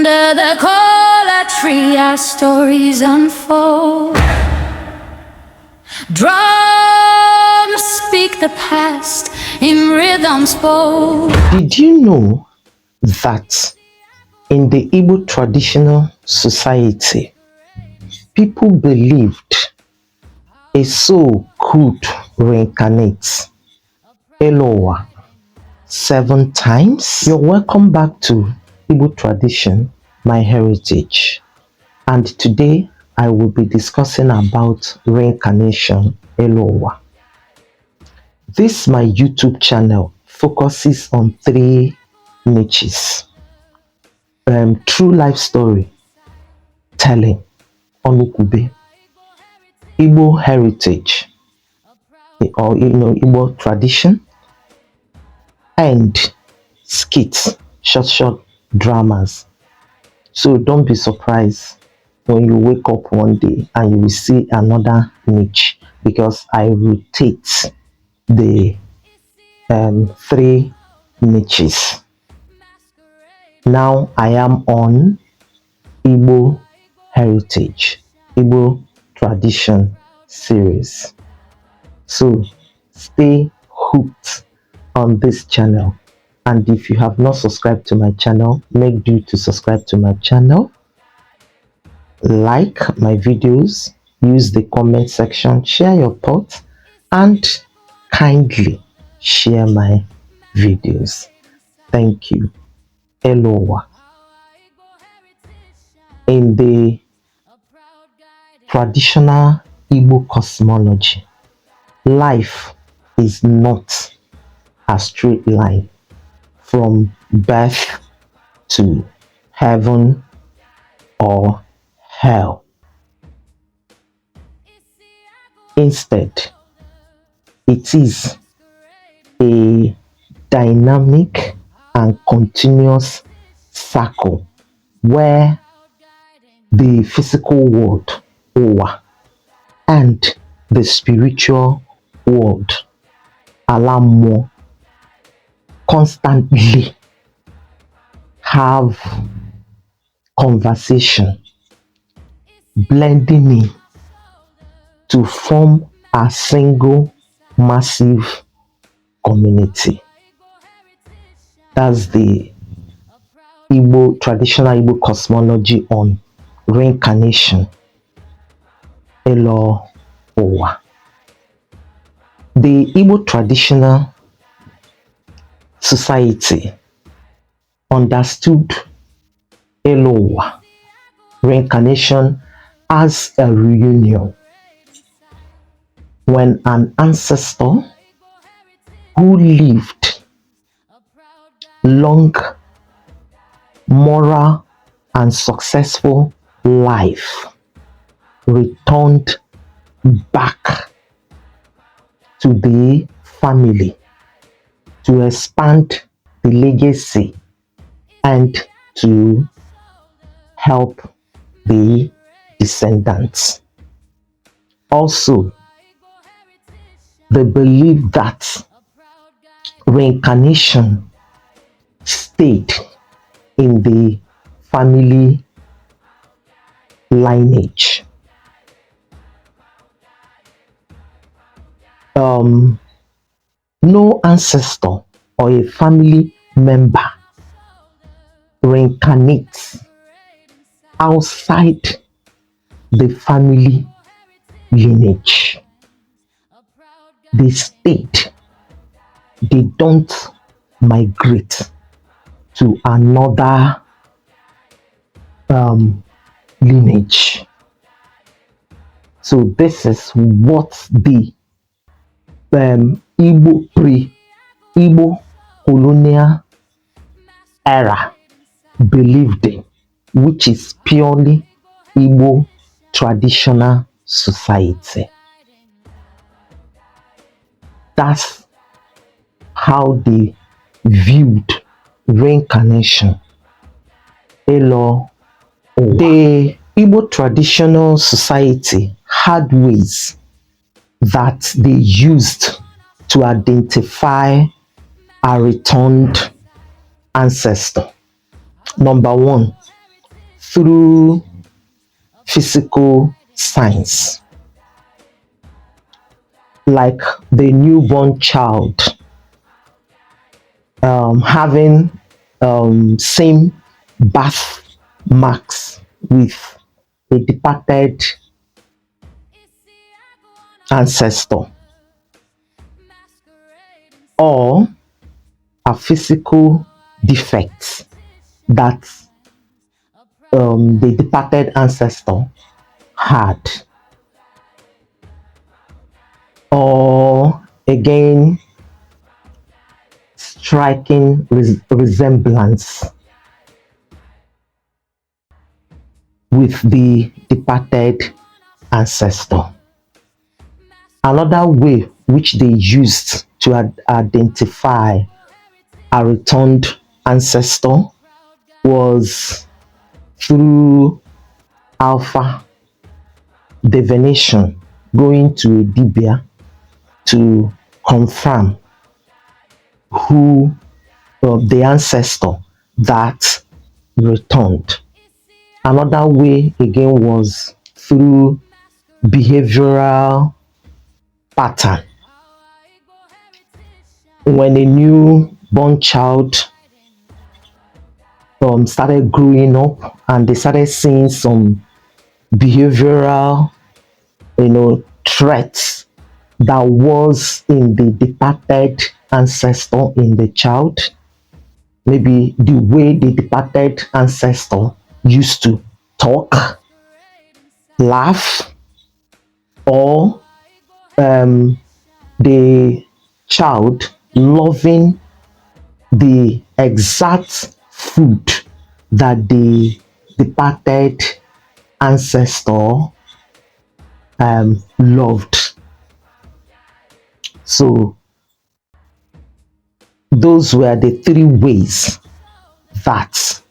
Under the cola tree, our stories unfold. Drums speak the past in rhythms bold. Did you know that in the Igbo traditional society, people believed a soul could reincarnate Ilo Uwa 7 times? You're welcome back to Igbo tradition, my heritage. And today I will be discussing about reincarnation, Ilo Uwa. This my YouTube channel focuses on 3 niches. True life story telling, Onukube, Igbo heritage, or Igbo tradition, and skits, short dramas. So don't be surprised when you wake up one day and you will see another niche, because I rotate the 3 niches. Now I am on Igbo heritage, Igbo tradition series. So stay hooked on this channel, and if you have not subscribed to my channel, make sure to subscribe to my channel, like my videos, use the comment section, share your thoughts, and kindly share my videos. Thank you. Ilo Uwa. In the traditional Igbo cosmology, life is not a straight line from birth to heaven or hell. Instead, it is a dynamic and continuous circle where the physical world, Uwa, and the spiritual world, Alamo, constantly have conversation, blending in to form a single massive community. That's the Igbo traditional Igbo cosmology on reincarnation, Ilo Uwa. The Igbo traditional society understood Ilo Uwa, reincarnation, as a reunion when an ancestor who lived long, moral, and successful life returned back to the family to expand the legacy and to help the descendants. Also, they believe that reincarnation stayed in the family lineage. No ancestor or a family member reincarnates outside the family lineage. They stayed. They don't migrate to another lineage. So this is what the Igbo colonial era believed in, which is purely Igbo traditional society. That's how they viewed reincarnation, Ilo Uwa. The Igbo traditional society had ways that they used to identify a returned ancestor. Number 1, through physical signs, like the newborn child having same birth marks with a departed ancestor, or a physical defect that the departed ancestor had, or again striking resemblance with the departed ancestor. Another way which they used to identify a returned ancestor was through alpha divination, going to a dibia to confirm who the ancestor that returned. Another way again was through behavioral pattern. When a newborn child started growing up and they started seeing some behavioral, threats that was in the departed ancestor in the child, maybe the way the departed ancestor used to talk, laugh, or the child loving the exact food that the departed ancestor loved. So those were the three ways that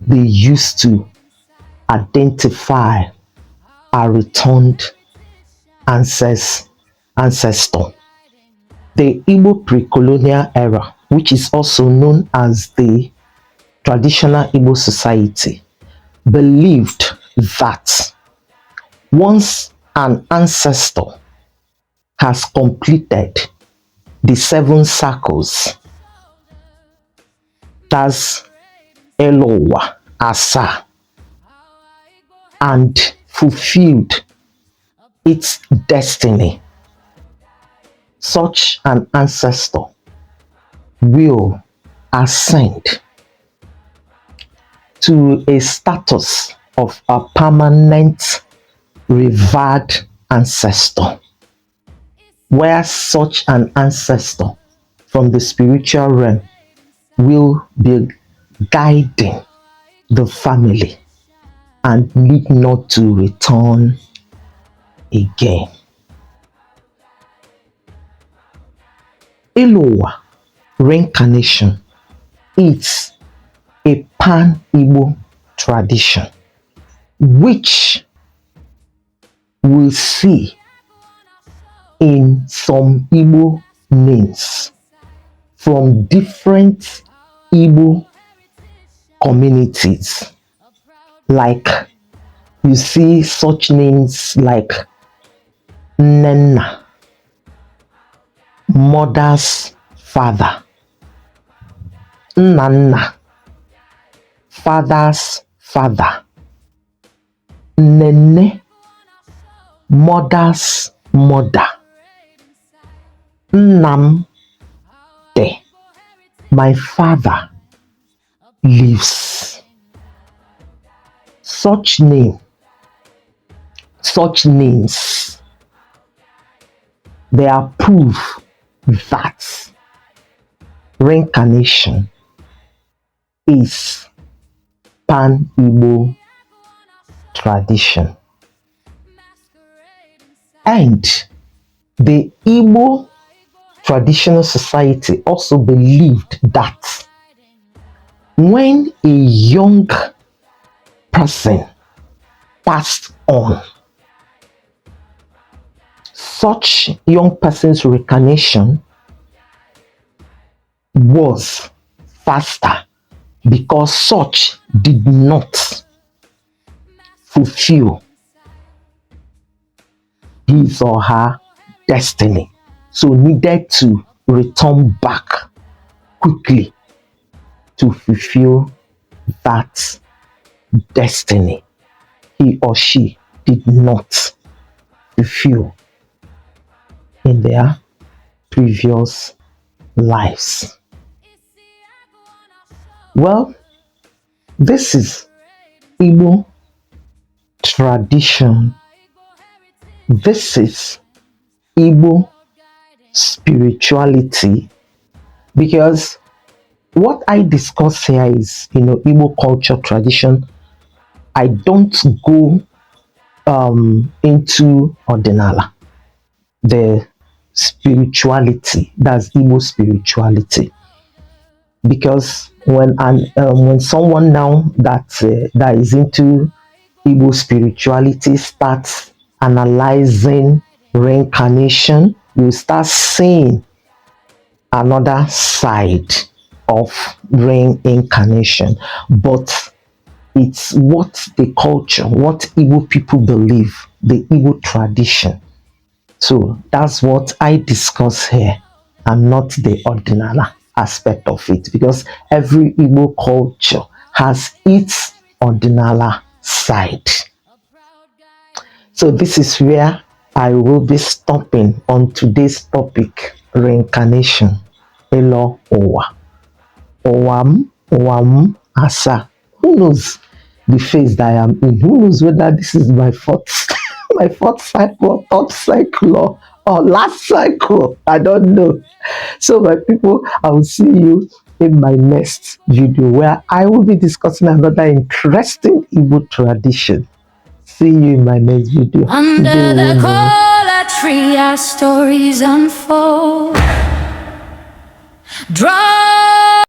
they used to identify a returned ancestor. The Igbo pre-colonial era, which is also known as the traditional Igbo society, believed that once an ancestor has completed the 7 circles, that's Ilo Uwa, Asa, and fulfilled its destiny, such an ancestor will ascend to a status of a permanent revered ancestor, where such an ancestor from the spiritual realm will be guiding the family and need not to return again. Ilo Uwa reincarnation is a pan-Igbo tradition which we see in some Igbo names from different Igbo communities. Like you see such names like Nenna, mother's father, Nana, father's father, Nene, mother's mother, Nnam, my father lives. Such names, they are proof that reincarnation is pan-Igbo tradition. And the Igbo traditional society also believed that when a young person passed on, such young person's reincarnation was faster because such did not fulfill his or her destiny. So needed to return back quickly to fulfill that destiny he or she did not fulfill in their previous lives. Well, this is Igbo tradition. This is Igbo spirituality, because what I discuss here is, Igbo culture tradition. I don't go into ordinala, the spirituality, that's Igbo spirituality, because when someone now that is into Igbo spirituality starts analyzing reincarnation, you start seeing another side of reincarnation. But it's what the culture, what Igbo people believe, the Igbo tradition. So that's what I discuss here, and not the ordinary aspect of it, because every Igbo culture has its ordinary side. So this is where I will be stopping on today's topic, reincarnation. Ilo Uwa. Owam Asa. Who knows the phase that I am in? Who knows whether this is my fourth my fourth cycle, third cycle, or last cycle? I don't know. So my people, I will see you in my next video, where I will be discussing another interesting Igbo tradition. See you in my next video. Under the cola tree, our stories unfold. Draw